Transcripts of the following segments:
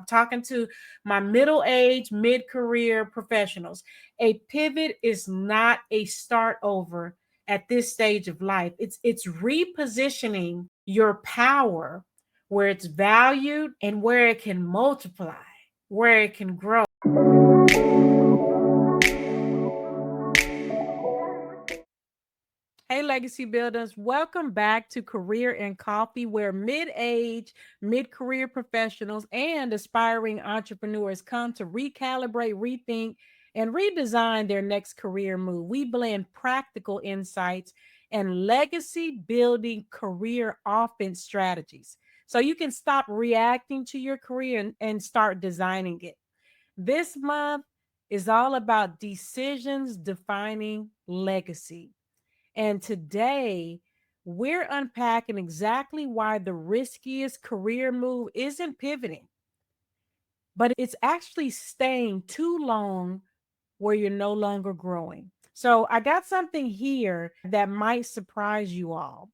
talking to my middle-aged, mid-career professionals. A pivot is not a start over at this stage of life. It's repositioning your power where it's valued and where it can multiply, where it can grow. Hey, legacy builders, welcome back to Career and Coffee, where mid career professionals and aspiring entrepreneurs come to recalibrate, rethink, and redesign their next career move. We blend practical insights and legacy building career offense strategies so you can stop reacting to your career and start designing it. This month is all about decisions defining legacy. And today, we're unpacking exactly why the riskiest career move isn't pivoting, but it's actually staying too long where you're no longer growing. So, I got something here that might surprise you all.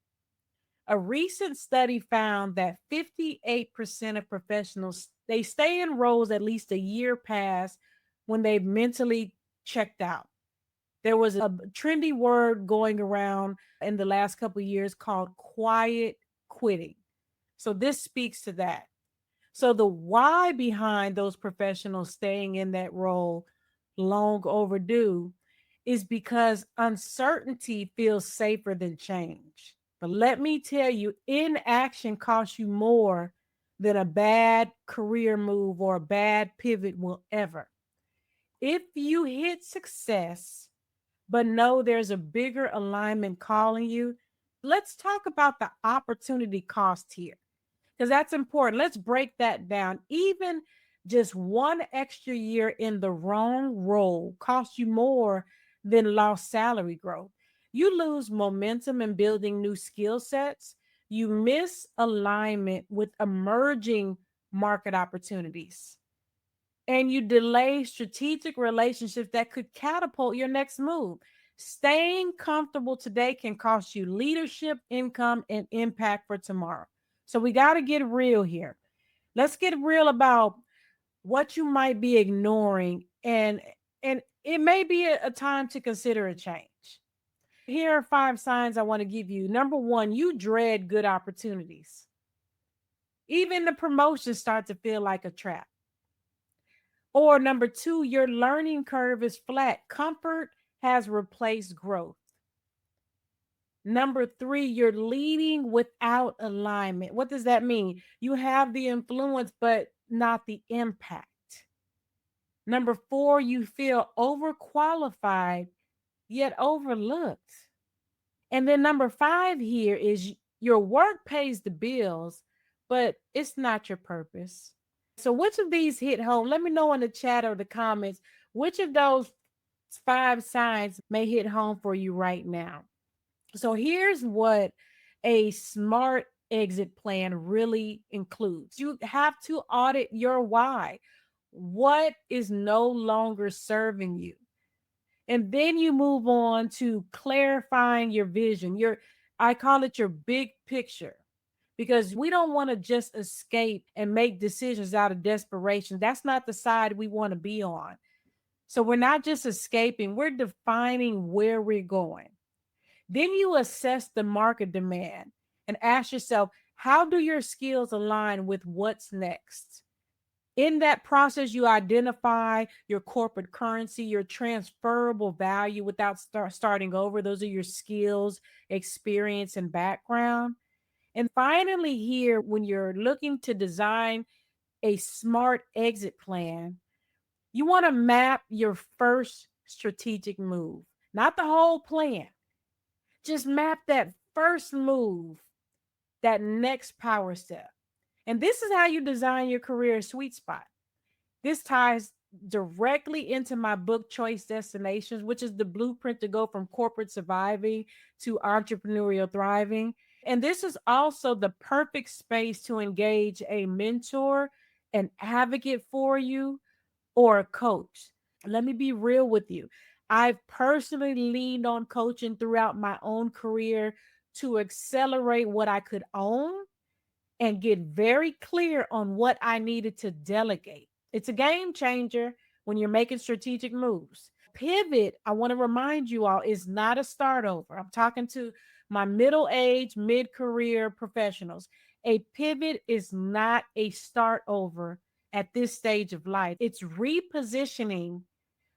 A recent study found that 58% of professionals they stay in roles at least a year past when they've mentally checked out. There was a trendy word going around in the last couple of years called quiet quitting. So this speaks to that. So the why behind those professionals staying in that role long overdue is because uncertainty feels safer than change. But let me tell you, inaction costs you more than a bad career move or a bad pivot will ever. If you hit success, but know there's a bigger alignment calling you, let's talk about the opportunity cost here because that's important. Let's break that down. Even just one extra year in the wrong role costs you more than lost salary growth. You lose momentum in building new skill sets. You miss alignment with emerging market opportunities. And you delay strategic relationships that could catapult your next move. Staying comfortable today can cost you leadership, income, and impact for tomorrow. So we got to get real here. Let's get real about what you might be ignoring, and it may be a time to consider a change. Here are 5 signs I want to give you. Number one, you dread good opportunities. Even the promotions start to feel like a trap. Or number two, your learning curve is flat. Comfort has replaced growth. Number three, you're leading without alignment. What does that mean? You have the influence, but not the impact. Number four, you feel overqualified, yet overlooked. And then number five here is your work pays the bills, but it's not your purpose. So, which of these hit home? Let me know in the chat or the comments which of those 5 signs may hit home for you right now. So, here's what a smart exit plan really includes. You have to audit your why. What is no longer serving you? And then you move on to clarifying your vision. I call it your big picture because we don't want to just escape and make decisions out of desperation. That's not the side we want to be on. So we're not just escaping, we're defining where we're going. Then you assess the market demand and ask yourself, how do your skills align with what's next? In that process, you identify your corporate currency, your transferable value without starting over. Those are your skills, experience, and background. And finally, here, when you're looking to design a smart exit plan, you want to map your first strategic move, not the whole plan. Just map that first move, that next power step. And this is how you design your career sweet spot. This ties directly into my book, Choice Destinations, which is the blueprint to go from corporate surviving to entrepreneurial thriving. And this is also the perfect space to engage a mentor, an advocate for you, or a coach. Let me be real with you. I've personally leaned on coaching throughout my own career to accelerate what I could own and get very clear on what I needed to delegate. It's a game changer when you're making strategic moves. Pivot, I want to remind you all, is not a start over. I'm talking to my middle age, mid career professionals. A pivot is not a start over at this stage of life, it's repositioning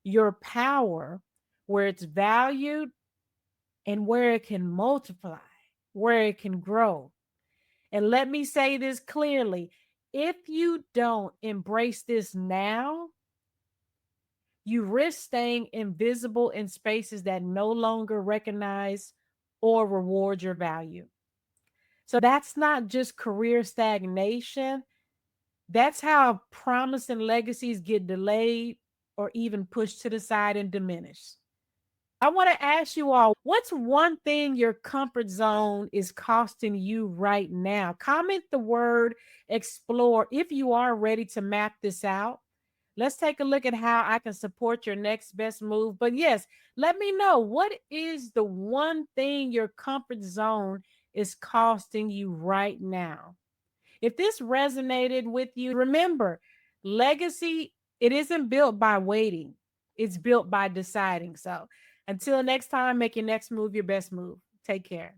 your power where it's valued and where it can multiply, where it can grow. And let me say this clearly, if you don't embrace this now, you risk staying invisible in spaces that no longer recognize or reward your value. So that's not just career stagnation. That's how promising legacies get delayed or even pushed to the side and diminished. I want to ask you all, what's one thing your comfort zone is costing you right now? Comment the word explore if you are ready to map this out. Let's take a look at how I can support your next best move. But yes, let me know, what is the one thing your comfort zone is costing you right now? If this resonated with you, remember, legacy, it isn't built by waiting, it's built by deciding. So until next time, make your next move your best move. Take care.